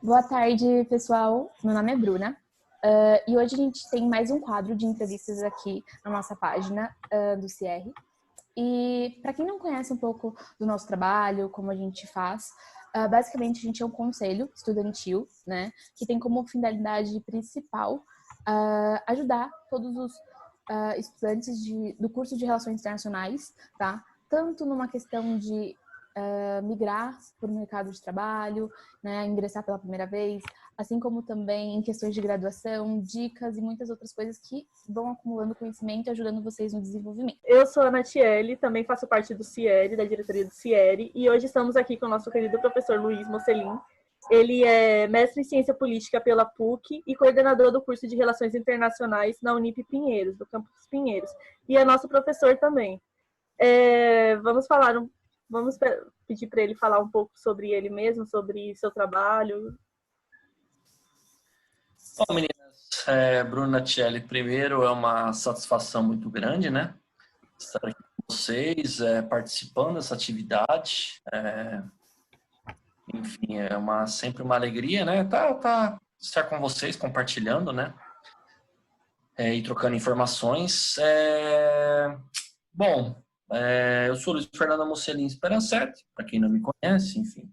Boa tarde, pessoal. Meu nome é Bruna. E hoje a gente tem mais um quadro de entrevistas aqui na nossa página do CIER. E para quem não conhece um pouco do nosso trabalho, como a gente faz, basicamente a gente é um conselho estudantil, né, que tem como finalidade principal ajudar todos os estudantes do curso de Relações Internacionais, tá? Tanto numa questão de migrar para o mercado de trabalho, né, ingressar pela primeira vez, assim como também em questões de graduação, dicas e muitas outras coisas que vão acumulando conhecimento e ajudando vocês no desenvolvimento. Eu sou a Natiele, também faço parte do CIER, da diretoria do CIER, e hoje estamos aqui com o nosso querido professor Luiz Mocelin. Ele é mestre em Ciência Política pela PUC e coordenador do curso de Relações Internacionais na Unip Pinheiros, do campus Pinheiros, e é nosso professor também. Vamos pedir para ele falar um pouco sobre ele mesmo, sobre seu trabalho. Bom, meninas, Bruno Natiele, primeiro é uma satisfação muito grande, né? Estar aqui com vocês, participando dessa atividade. Enfim, sempre uma alegria, né? Estar com vocês, compartilhando, né? E trocando informações. Bom, eu sou Luiz Fernando Mocelin Sperancetti, para quem não me conhece, enfim.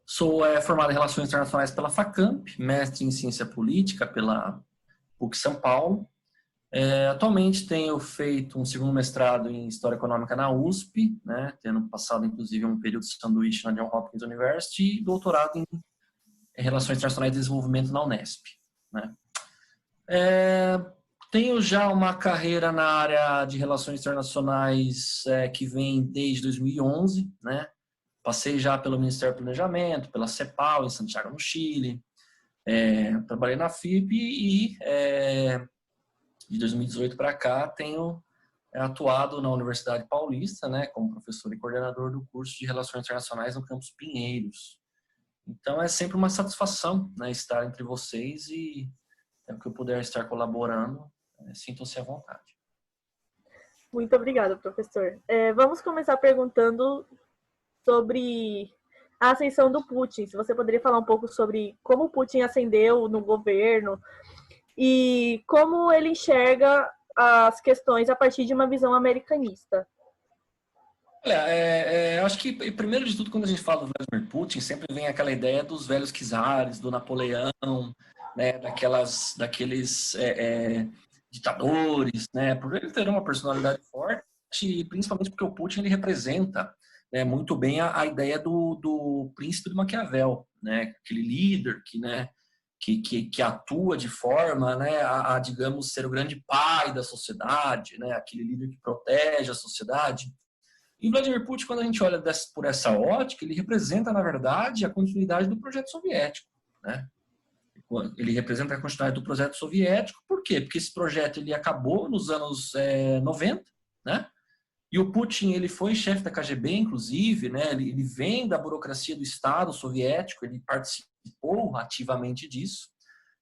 Sou formado em Relações Internacionais pela FACAMP, mestre em Ciência Política pela PUC São Paulo. Atualmente tenho feito um segundo mestrado em História Econômica na USP, né, tendo passado inclusive um período de sanduíche na Johns Hopkins University e doutorado em Relações Internacionais e Desenvolvimento na Unesp. Né. Tenho já uma carreira na área de Relações Internacionais que vem desde 2011, né. Passei já pelo Ministério do Planejamento, pela CEPAL, em Santiago, no Chile. Trabalhei na FIP e de 2018 para cá tenho atuado na Universidade Paulista, né, como professor e coordenador do curso de Relações Internacionais no campus Pinheiros. Então é sempre uma satisfação, né, estar entre vocês e o que eu puder estar colaborando, sintam-se à vontade. Muito obrigada, professor. Vamos começar perguntando sobre a ascensão do Putin. Se você poderia falar um pouco sobre como o Putin ascendeu no governo e como ele enxerga as questões a partir de uma visão americanista. Olha, eu acho que, primeiro de tudo, quando a gente fala do Vladimir Putin, sempre vem aquela ideia dos velhos czares, do Napoleão, né, daqueles ditadores, né, por ele ter uma personalidade forte, principalmente porque o Putin ele representa, né, muito bem a ideia do príncipe de Maquiavel, né, aquele líder que atua de forma, né, digamos, ser o grande pai da sociedade, né, aquele líder que protege a sociedade. E Vladimir Putin, quando a gente olha por essa ótica, ele representa, na verdade, a continuidade do projeto soviético, né? Ele representa a continuidade do projeto soviético, por quê? Porque esse projeto ele acabou nos anos 90, né? E o Putin ele foi chefe da KGB, inclusive, né? Ele vem da burocracia do Estado soviético, ele participou ativamente disso.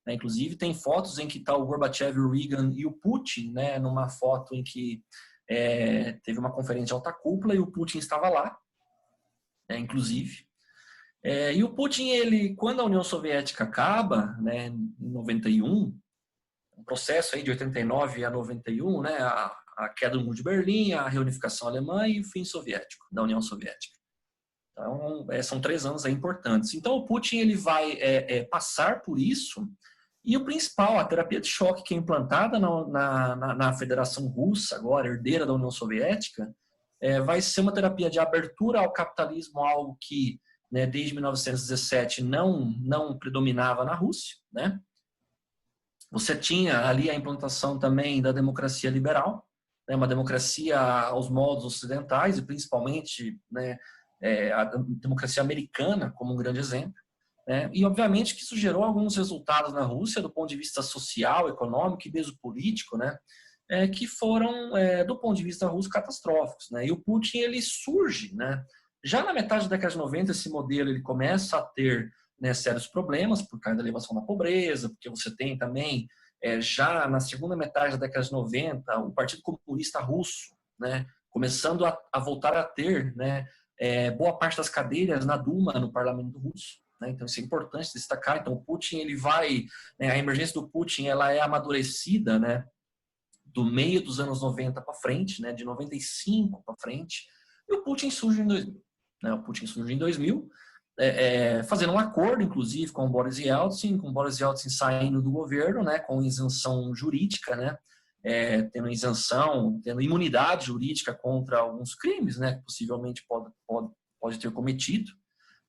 Né? Inclusive, tem fotos em que está o Gorbachev, o Reagan e o Putin, né? Numa foto em que teve uma conferência de alta cúpula e o Putin estava lá, né? Inclusive. E o Putin, ele, quando a União Soviética acaba, né, em 91, um processo aí de 89 a 91, né, a queda do Muro de Berlim, a reunificação alemã e o fim soviético, da União Soviética. Então, são 3 anos aí importantes. Então, o Putin ele vai passar por isso, e o principal, a terapia de choque que é implantada na Federação Russa, agora herdeira da União Soviética, vai ser uma terapia de abertura ao capitalismo, algo que, né, desde 1917 não predominava na Rússia, né? Você tinha ali a implantação também da democracia liberal, né, uma democracia aos moldes ocidentais e principalmente, né, a democracia americana como um grande exemplo. Né? E obviamente que isso gerou alguns resultados na Rússia do ponto de vista social, econômico e mesmo político, né? Que foram, do ponto de vista russo, catastróficos. Né? E o Putin ele surge, né? Já na metade da década de 90, esse modelo ele começa a ter, né, sérios problemas por causa da elevação da pobreza, porque você tem também, já na segunda metade da década de 90, o Partido Comunista Russo, né, começando a voltar a ter, né, boa parte das cadeiras na Duma, no parlamento russo. né? Então isso é importante destacar. Então o Putin, ele vai, né, a emergência do Putin, ela é amadurecida, né, do meio dos anos 90 para frente, né, de 95 para frente, e o Putin surge em 2000. Né? O Putin surge em 2000, fazendo um acordo, inclusive, com o Boris Yeltsin saindo do governo, né, com isenção jurídica, né, tendo isenção, tendo imunidade jurídica contra alguns crimes, né, que possivelmente pode ter cometido.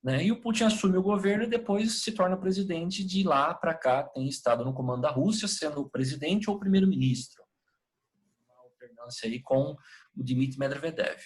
Né, e o Putin assume o governo e depois se torna presidente. De lá para cá tem estado no comando da Rússia, sendo o presidente ou o primeiro-ministro. Uma alternância aí com o Dmitry Medvedev.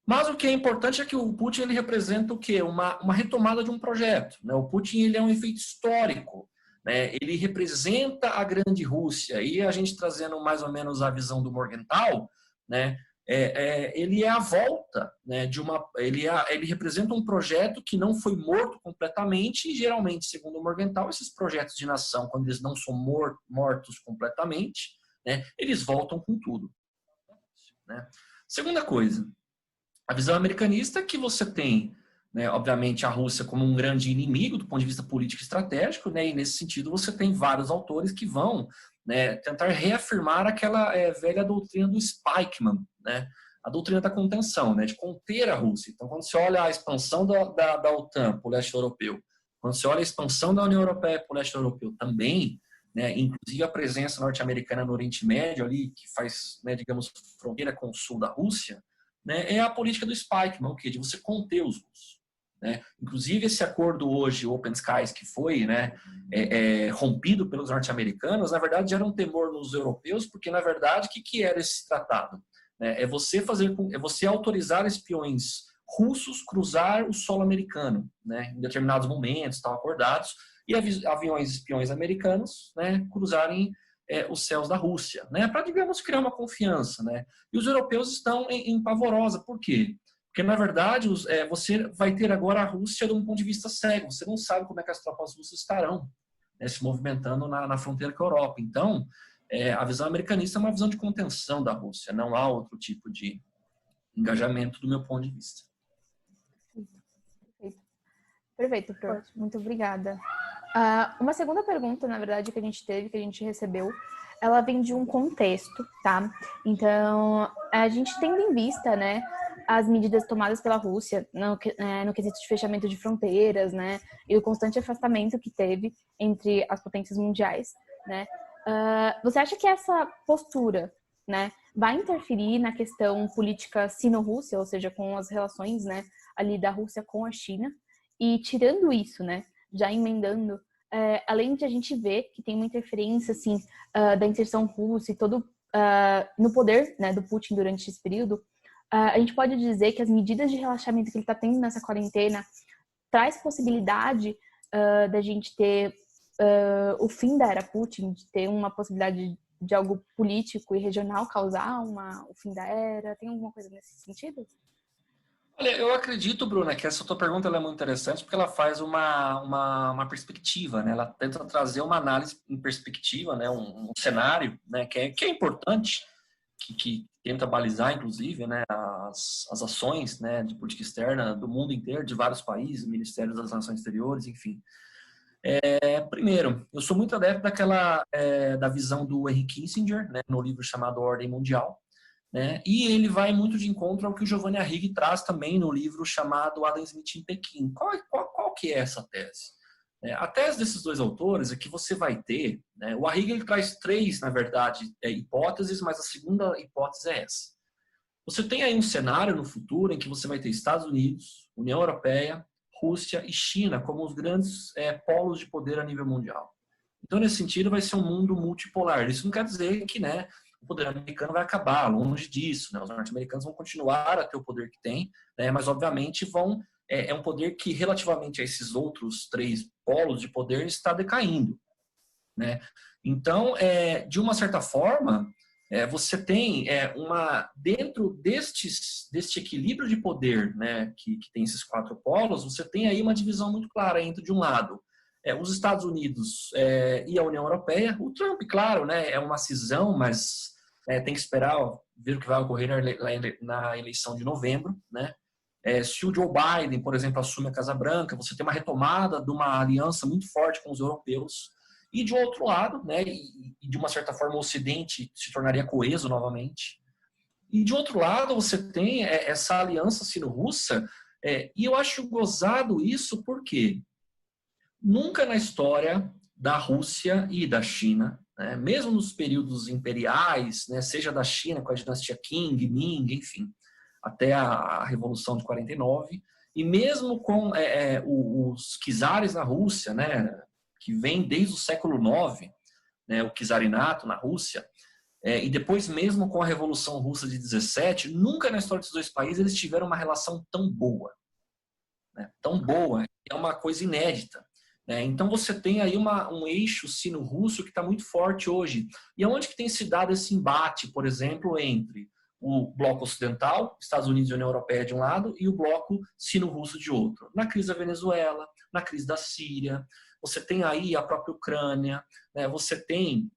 Mas o que é importante é que o Putin, ele representa o quê? Uma retomada de um projeto. Né? O Putin, ele é um efeito histórico. Né? Ele representa a grande Rússia. E a gente trazendo mais ou menos a visão do Morgenthau, né? Ele é a volta, né, ele representa um projeto que não foi morto completamente, e geralmente, segundo o Morgenthau, esses projetos de nação, quando eles não são mortos completamente, né, eles voltam com tudo. Né? Segunda coisa, a visão americanista é que você tem, né, obviamente, a Rússia como um grande inimigo do ponto de vista político e estratégico, né, e nesse sentido você tem vários autores que vão, né, tentar reafirmar aquela velha doutrina do Spikeman, né, a doutrina da contenção, né, de conter a Rússia. Então, quando você olha a expansão da OTAN para o leste europeu, quando você olha a expansão da União Europeia para o leste europeu também, né, inclusive a presença norte-americana no Oriente Médio, ali, que faz, né, digamos, fronteira com o sul da Rússia, né, é a política do Spikeman, o quê? De você conter os russos. Né? Inclusive esse acordo hoje, o Open Skies, que foi, né, rompido pelos norte-americanos, na verdade era um temor nos europeus, porque na verdade o que era esse tratado? É você autorizar espiões russos cruzar o solo americano, né, em determinados momentos, estão acordados, e aviões espiões americanos, né, cruzarem os céus da Rússia, né, para, digamos, criar uma confiança. Né? E os europeus estão em pavorosa. Por quê? Porque, na verdade, você vai ter agora a Rússia de um ponto de vista cego. Você não sabe como é que as tropas russas estarão, né, se movimentando na fronteira com a Europa. Então, a visão americanista é uma visão de contenção da Rússia. Não há outro tipo de engajamento do meu ponto de vista. Perfeito, Prof. Muito obrigada. Uma segunda pergunta, na verdade, que a gente recebeu, ela vem de um contexto, tá? Então, a gente tendo em vista, né, as medidas tomadas pela Rússia no quesito de fechamento de fronteiras, né, e o constante afastamento que teve entre as potências mundiais, né, você acha que essa postura, né, vai interferir na questão política sino-rússia, ou seja, com as relações, né, ali da Rússia com a China? E tirando isso, né, já emendando, além de a gente ver que tem uma interferência, assim, da inserção russa e todo no poder, né, do Putin durante esse período, a gente pode dizer que as medidas de relaxamento que ele está tendo nessa quarentena traz possibilidade da gente ter o fim da era Putin, de ter uma possibilidade de algo político e regional causar o fim da era? Tem alguma coisa nesse sentido? Olha, eu acredito, Bruna, que essa tua pergunta ela é muito interessante porque ela faz uma perspectiva, né? Ela tenta trazer uma análise em perspectiva, né? Um cenário, né? Que é importante, que tenta balizar, inclusive, né? As ações, né? De política externa do mundo inteiro, de vários países, ministérios das relações exteriores, enfim. Primeiro, eu sou muito adepto da visão do Henry Kissinger, né? No livro chamado Ordem Mundial. Né? E ele vai muito de encontro ao que o Giovanni Arrighi traz também no livro chamado Adam Smith em Pequim. Qual que é essa tese? A tese desses dois autores é que você vai ter, né, o Arrighi ele traz três, na verdade, hipóteses, mas a segunda hipótese é essa. Você tem aí um cenário no futuro em que você vai ter Estados Unidos, União Europeia, Rússia e China como os grandes polos de poder a nível mundial. Então, nesse sentido, vai ser um mundo multipolar. Isso não quer dizer que, né, o poder americano vai acabar, longe disso. Né? Os norte-americanos vão continuar a ter o poder que tem, né? Mas, obviamente, é um poder que, relativamente a esses outros três polos de poder, está decaindo. Né? Então, de uma certa forma, você tem dentro deste equilíbrio de poder, né, que tem esses quatro polos, você tem aí uma divisão muito clara entre, de um lado, os Estados Unidos e a União Europeia. O Trump, claro, né, é uma cisão, mas tem que esperar ver o que vai ocorrer na eleição de novembro. Né? Se o Joe Biden, por exemplo, assume a Casa Branca, você tem uma retomada de uma aliança muito forte com os europeus. E de outro lado, né, e de uma certa forma o Ocidente se tornaria coeso novamente. E de outro lado, você tem essa aliança sino-russa, e eu acho gozado isso porque nunca na história da Rússia e da China, né, mesmo nos períodos imperiais, né, seja da China com a dinastia Qing, Ming, enfim, até a Revolução de 49, e mesmo com os czares na Rússia, né, que vem desde o século IX, né, o czarinato na Rússia, e depois mesmo com a Revolução Russa de 17, nunca na história desses dois países eles tiveram uma relação tão boa. Né, tão boa, é uma coisa inédita. Né, então você tem aí um eixo sino-russo que está muito forte hoje. E onde que tem se dado esse embate, por exemplo, entre o bloco ocidental, Estados Unidos e União Europeia de um lado, e o bloco sino-russo de outro? Na crise da Venezuela, na crise da Síria, você tem aí a própria Ucrânia, né, você tem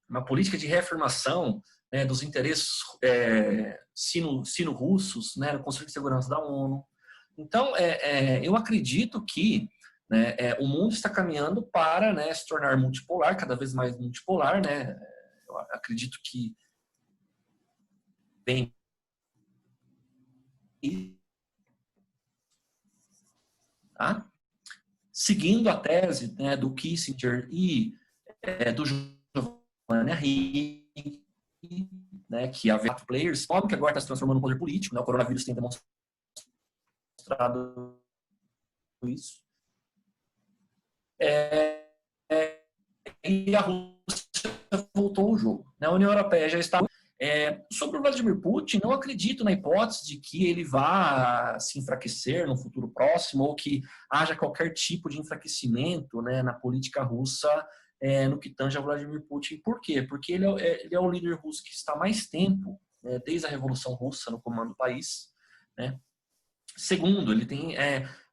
uma política de reafirmação, né, dos interesses sino-russos, né, no Conselho de Segurança da ONU. Então, eu acredito que, né, o mundo está caminhando para, né, se tornar multipolar, cada vez mais multipolar. Né? Eu acredito que vem tá? Seguindo a tese, né, do Kissinger e do Giovanni Arrighi, né, que a veto players, óbvio que agora está se transformando em poder político, né, o coronavírus tem demonstrado isso. E a Rússia voltou ao jogo. Né? A União Europeia já está... sobre o Vladimir Putin, não acredito na hipótese de que ele vá se enfraquecer no futuro próximo ou que haja qualquer tipo de enfraquecimento, né, na política russa no que tange a Vladimir Putin. Por quê? Porque ele é o líder russo que está mais tempo, né, desde a Revolução Russa, no comando do país. Né? Segundo, ele tem...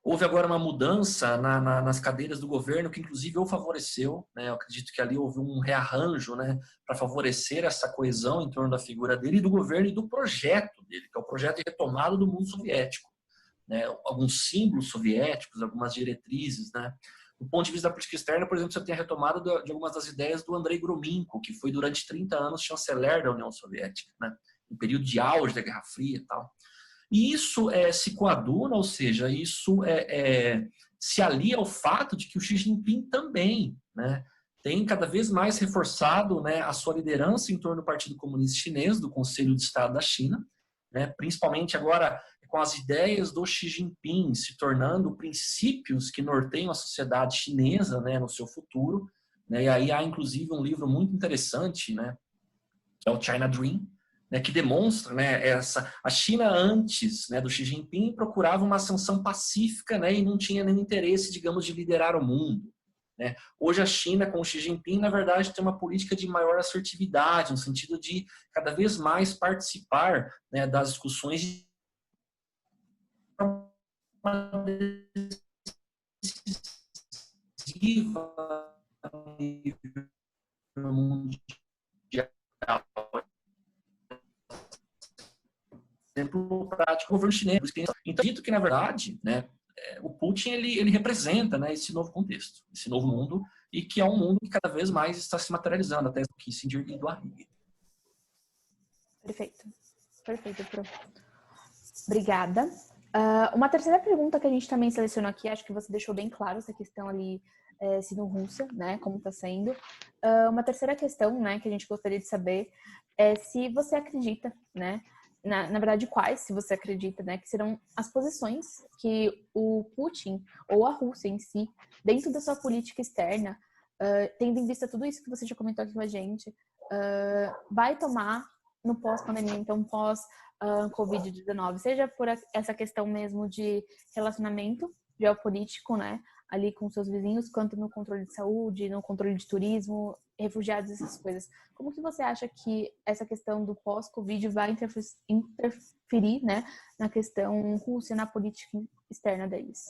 houve agora uma mudança nas cadeiras do governo que, inclusive, o favoreceu. Né? Eu acredito que ali houve um rearranjo, né, para favorecer essa coesão em torno da figura dele e do governo e do projeto dele, que é o projeto de retomada do mundo soviético. Né? Alguns símbolos soviéticos, algumas diretrizes. Né? Do ponto de vista da política externa, por exemplo, você tem a retomada de algumas das ideias do Andrei Gromyko, que foi durante 30 anos chanceler da União Soviética, né? Em período de auge da Guerra Fria e tal. E isso se coaduna, ou seja, isso se alia ao fato de que o Xi Jinping também, né, tem cada vez mais reforçado, né, a sua liderança em torno do Partido Comunista Chinês, do Conselho de Estado da China, né, principalmente agora com as ideias do Xi Jinping se tornando princípios que norteiam a sociedade chinesa, né, no seu futuro. Né, e aí há, inclusive, um livro muito interessante, né, que é o China Dream, né, que demonstra, né, a China antes, né, do Xi Jinping procurava uma ascensão pacífica, né, e não tinha nenhum interesse, digamos, de liderar o mundo. Né. Hoje a China com o Xi Jinping, na verdade, tem uma política de maior assertividade, no sentido de cada vez mais participar, né, das discussões de uma decisiva mundial. Exemplo prático, o governo chinês. Então, dito que, na verdade, né, o Putin ele representa, né, esse novo contexto, esse novo mundo, e que é um mundo que cada vez mais está se materializando, até do Kissinger e do Arrighi. Perfeito. Perfeito, Pro. Obrigada. Uma terceira pergunta que a gente também selecionou aqui, acho que você deixou bem claro essa questão ali, sino-russa, né, como está sendo. Uma terceira questão, né, que a gente gostaria de saber é se você acredita, né, na verdade, quais, se você acredita, né, que serão as posições que o Putin ou a Rússia em si, dentro da sua política externa, tendo em vista tudo isso que você já comentou aqui com a gente, vai tomar no pós-pandemia, então pós-Covid-19, seja por essa questão mesmo de relacionamento geopolítico, né, ali com seus vizinhos, quanto no controle de saúde, no controle de turismo, refugiados, essas coisas. Como que você acha que essa questão do pós-Covid vai interferir, né, na questão Rússia, na política externa deles?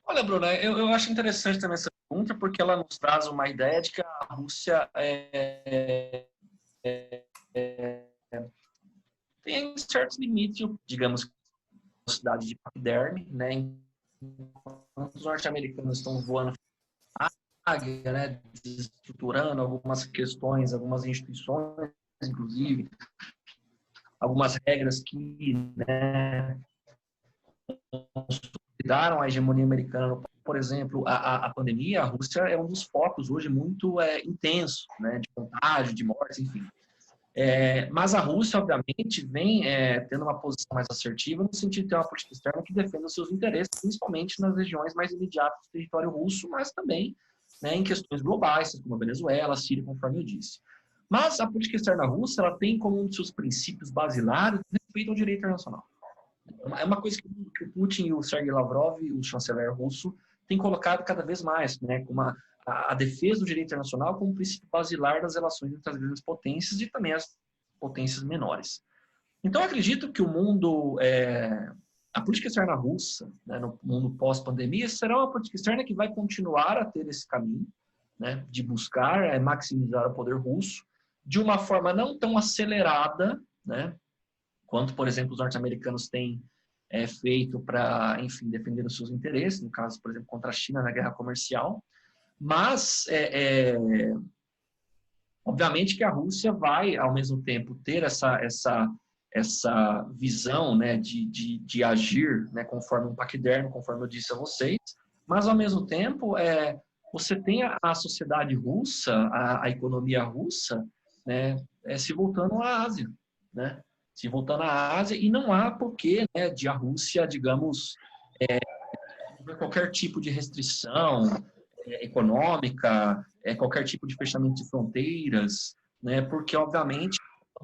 Olha, Bruna, eu acho interessante também essa pergunta, porque ela nos traz uma ideia de que a Rússia tem certos limites, digamos, velocidade de paquiderme, né? Enquanto os norte-americanos estão voando a águia, né? Desestruturando algumas questões, algumas instituições, inclusive, algumas regras que, né, consolidaram a hegemonia americana. Por exemplo, a pandemia, a Rússia é um dos focos hoje muito intenso, né, de contágio, de mortes, enfim. Mas a Rússia, obviamente, vem tendo uma posição mais assertiva no sentido de ter uma política externa que defenda os seus interesses, principalmente nas regiões mais imediatas do território russo, mas também, né, em questões globais, como a Venezuela, a Síria, conforme eu disse. Mas a política externa russa, ela tem como um dos seus princípios basilares o respeito ao direito internacional. É uma coisa que o Putin e o Sergei Lavrov, o chanceler russo, têm colocado cada vez mais, né, como a defesa do direito internacional como princípio basilar das relações entre as grandes potências e também as potências menores. Então, eu acredito que o mundo, a política externa russa, né, no mundo pós-pandemia, será uma política externa que vai continuar a ter esse caminho, né, de buscar maximizar o poder russo de uma forma não tão acelerada, né, quanto, por exemplo, os norte-americanos têm feito para, enfim, defender os seus interesses, no caso, por exemplo, contra a China na guerra comercial. Mas, obviamente que a Rússia vai, ao mesmo tempo, ter essa visão, né, de agir, né, conforme um paquiderme, conforme eu disse a vocês, mas, ao mesmo tempo, você tem a sociedade russa, a economia russa, né, se voltando à Ásia, né? Se voltando à Ásia, e não há porquê, né, de a Rússia, digamos, qualquer tipo de restrição econômica, qualquer tipo de fechamento de fronteiras, né, porque, obviamente,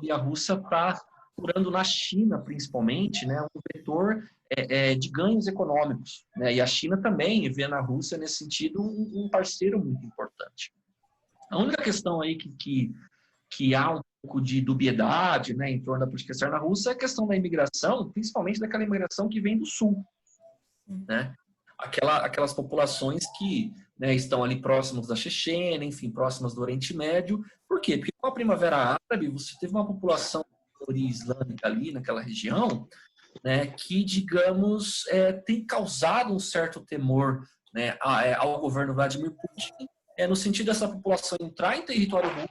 a Rússia está procurando na China, principalmente, né, um vetor de ganhos econômicos, né, e a China também vê na Rússia, nesse sentido, um parceiro muito importante. A única questão aí que há um pouco de dubiedade, né, em torno da política externa russa é a questão da imigração, principalmente daquela imigração que vem do sul, né? Aquelas populações que, né, estão ali próximas da Chechênia, enfim, próximas do Oriente Médio. Por quê? Porque com a Primavera Árabe você teve uma população de origem islâmica ali naquela região, né, que, digamos, tem causado um certo temor, né, ao governo Vladimir Putin, no sentido dessa população entrar em território russo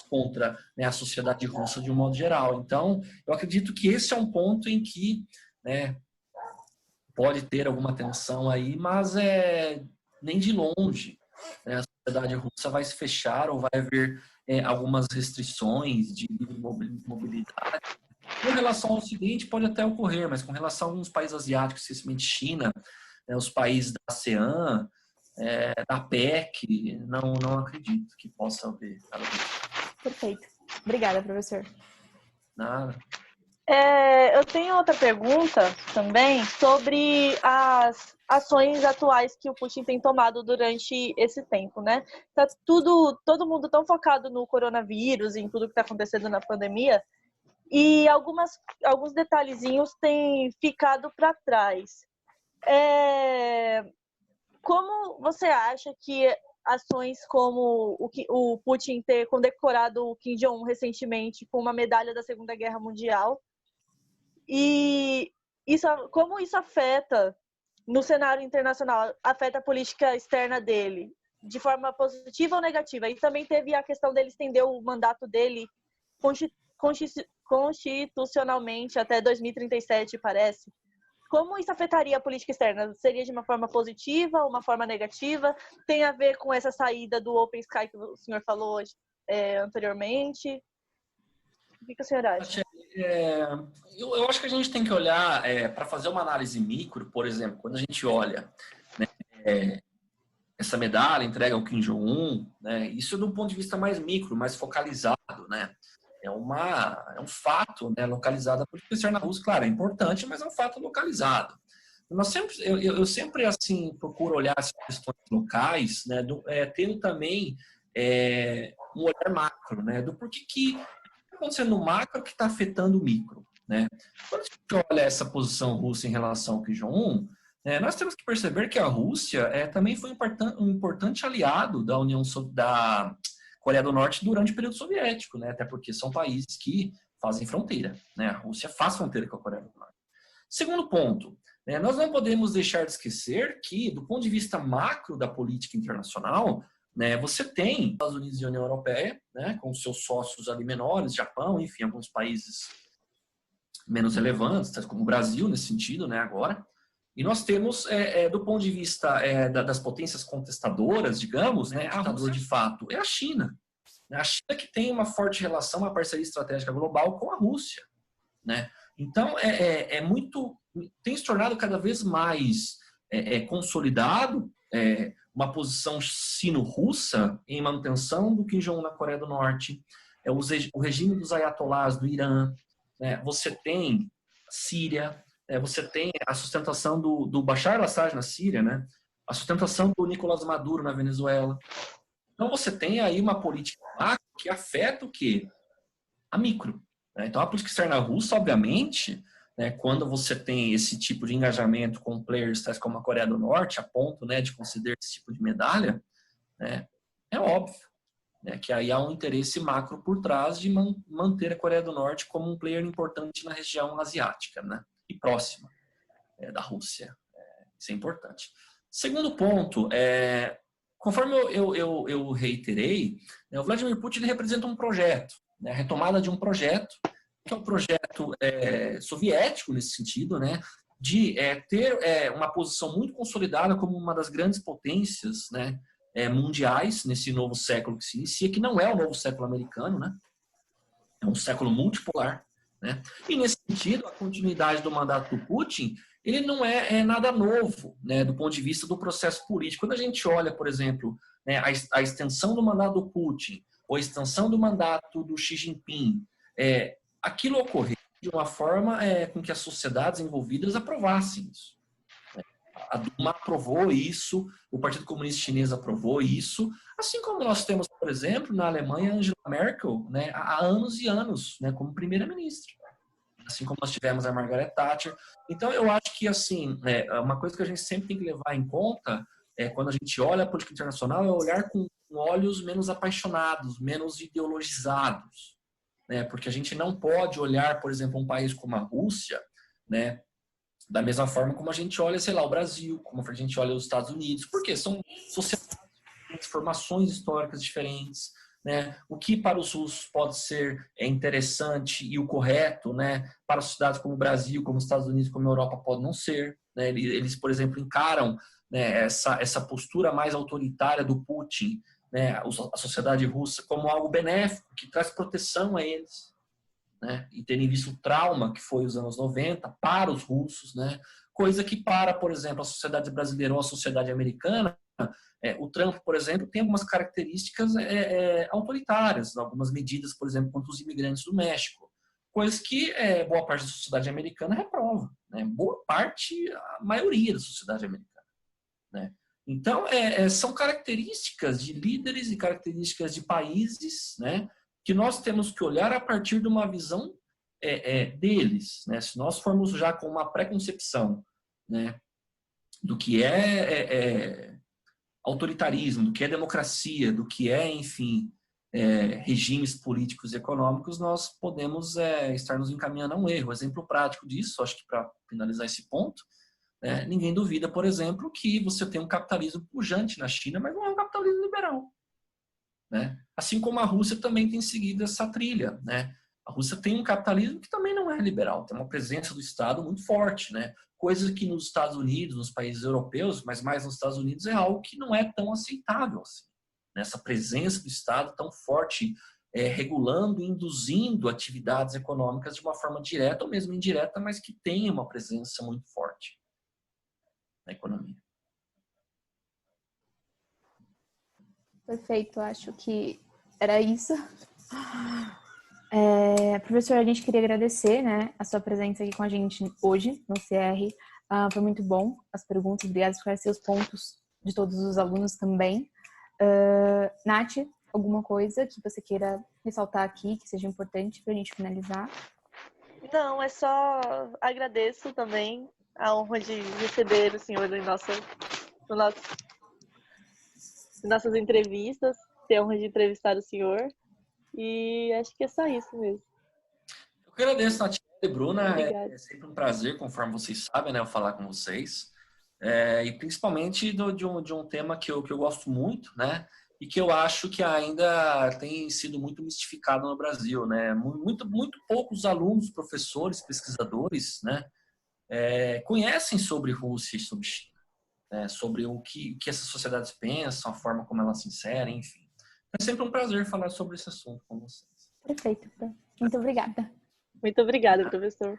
contra, né, a sociedade russa de um modo geral. Então, eu acredito que esse é um ponto em que, né, pode ter alguma tensão aí, mas nem de longe, né, a sociedade russa vai se fechar ou vai haver algumas restrições de mobilidade. Com relação ao Ocidente pode até ocorrer, mas com relação a alguns países asiáticos, especialmente China, né, os países da ASEAN, da PEC, não acredito que possa haver nada disso. Perfeito. Obrigada, professor. Nada. Eu tenho outra pergunta também sobre as ações atuais que o Putin tem tomado durante esse tempo, né? Tá todo mundo tão focado no coronavírus e em tudo que está acontecendo na pandemia, e alguns detalhezinhos têm ficado para trás. Como você acha que ações como o Putin ter condecorado o Kim Jong-un recentemente com uma medalha da Segunda Guerra Mundial, e como isso afeta no cenário internacional, afeta a política externa dele, de forma positiva ou negativa? E também teve a questão dele estender o mandato dele constitucionalmente até 2037, parece. Como isso afetaria a política externa? Seria de uma forma positiva, uma forma negativa? Tem a ver com essa saída do Open Sky que o senhor falou anteriormente? O que o senhor acha? Eu acho que a gente tem que olhar para fazer uma análise micro, por exemplo, quando a gente olha, né, essa medalha entrega ao Kim Jong-un, né, isso do ponto de vista mais micro, mais focalizado, né? É um fato, né, localizado. A política externa russa, claro, é importante, mas é um fato localizado. Eu sempre assim procuro olhar essas questões locais, né, tendo também um olhar macro, né, do porquê que está acontecendo no macro que está afetando o micro, né? Quando a gente olha essa posição russa em relação ao Kim Jong-un, nós temos que perceber que a Rússia também foi um importante aliado da da Coreia do Norte durante o período soviético, né? Até porque são países que fazem fronteira, né? A Rússia faz fronteira com a Coreia do Norte. Segundo ponto, né, nós não podemos deixar de esquecer que, do ponto de vista macro da política internacional, né, você tem Estados Unidos e União Europeia, né, com seus sócios ali menores, Japão, enfim, alguns países menos relevantes, como o Brasil nesse sentido, né, agora. E nós temos, do ponto de vista das potências contestadoras, digamos, né, a Rússia, de fato, é a China. A China que tem uma forte relação, uma parceria estratégica global com a Rússia, né? Então, tem se tornado cada vez mais consolidado uma posição sino-russa em manutenção do Kim Jong-un na Coreia do Norte, o regime dos ayatolás do Irã, né? Você tem a Síria, você tem a sustentação do Bashar al-Assad na Síria, né? A sustentação do Nicolás Maduro na Venezuela. Então, você tem aí uma política macro que afeta o quê? A micro. Né? Então, a política externa russa, obviamente, né, quando você tem esse tipo de engajamento com players tais como a Coreia do Norte, a ponto, né, de conceder esse tipo de medalha, né, é óbvio, né, que aí há um interesse macro por trás de manter a Coreia do Norte como um player importante na região asiática, né, e próxima da Rússia. Isso é importante. Segundo ponto, conforme eu reiterei, né, o Vladimir Putin ele representa um projeto, né, a retomada de um projeto, que é um projeto soviético nesse sentido, né, de ter uma posição muito consolidada como uma das grandes potências, né, mundiais nesse novo século que se inicia, que não é o novo século americano, né, é um século multipolar, né, e nesse sentido a continuidade do mandato do Putin ele não é nada novo, né, do ponto de vista do processo político. Quando a gente olha, por exemplo, né, a extensão do mandato do Putin ou a extensão do mandato do Xi Jinping, aquilo ocorreu de uma forma com que as sociedades envolvidas aprovassem isso. A Duma aprovou isso, o Partido Comunista Chinês aprovou isso, assim como nós temos, por exemplo, na Alemanha, Angela Merkel, né, há anos e anos, né, como primeira-ministra. Assim como nós tivemos a Margaret Thatcher. Então, eu acho que, assim, uma coisa que a gente sempre tem que levar em conta, quando a gente olha a política internacional, é olhar com olhos menos apaixonados, menos ideologizados. Né? Porque a gente não pode olhar, por exemplo, um país como a Rússia, né, da mesma forma como a gente olha, sei lá, o Brasil, como a gente olha os Estados Unidos. Porque são sociedades diferentes, formações históricas diferentes, né? O que para os russos pode ser interessante e o correto, né? Para sociedades como o Brasil, como os Estados Unidos, como a Europa pode não ser. Né? Eles, por exemplo, encaram, né, essa postura mais autoritária do Putin, né, a sociedade russa, como algo benéfico, que traz proteção a eles. Né? E terem visto o trauma que foi os anos 90 para os russos, né? Coisa que para, por exemplo, a sociedade brasileira ou a sociedade americana, o Trump, por exemplo, tem algumas características autoritárias, algumas medidas, por exemplo, contra os imigrantes do México, coisas que boa parte da sociedade americana reprova, né? Boa parte, a maioria da sociedade americana. Né? Então, são características de líderes e características de países, né, que nós temos que olhar a partir de uma visão deles. Né? Se nós formos já com uma preconcepção, né, do que autoritarismo, do que é democracia, do que enfim, regimes políticos e econômicos, nós podemos estar nos encaminhando a um erro. Exemplo prático disso, acho que para finalizar esse ponto, ninguém duvida, por exemplo, que você tem um capitalismo pujante na China, mas não é um capitalismo liberal. Né? Assim como a Rússia também tem seguido essa trilha. Né? A Rússia tem um capitalismo que também não é liberal, tem uma presença do Estado muito forte, né? Coisa que nos Estados Unidos, nos países europeus, mas mais nos Estados Unidos, é algo que não é tão aceitável assim. Essa presença do Estado tão forte, regulando e induzindo atividades econômicas de uma forma direta ou mesmo indireta, mas que tenha uma presença muito forte na economia. Perfeito, acho que era isso. Professor, a gente queria agradecer, né, a sua presença aqui com a gente hoje no CR. Foi muito bom as perguntas, obrigada por esclarecer os pontos de todos os alunos também. Nath, alguma coisa que você queira ressaltar aqui, que seja importante para a gente finalizar? Não, é só agradeço também a honra de receber o senhor em nossas entrevistas, ter a honra de entrevistar o senhor. E acho que é só isso mesmo. Eu que agradeço, Nath. E Bruna, Obrigada. é sempre um prazer, conforme vocês sabem, né, eu falar com vocês. E principalmente de um tema que eu gosto muito, né? E que eu acho que ainda tem sido muito mistificado no Brasil, né? Muito poucos alunos, professores, pesquisadores, né? Conhecem sobre Rússia e sobre China, né? Sobre o que essas sociedades pensam, a forma como elas se inserem, enfim. É sempre um prazer falar sobre esse assunto com vocês. Perfeito. Muito obrigada. Muito obrigada, professor.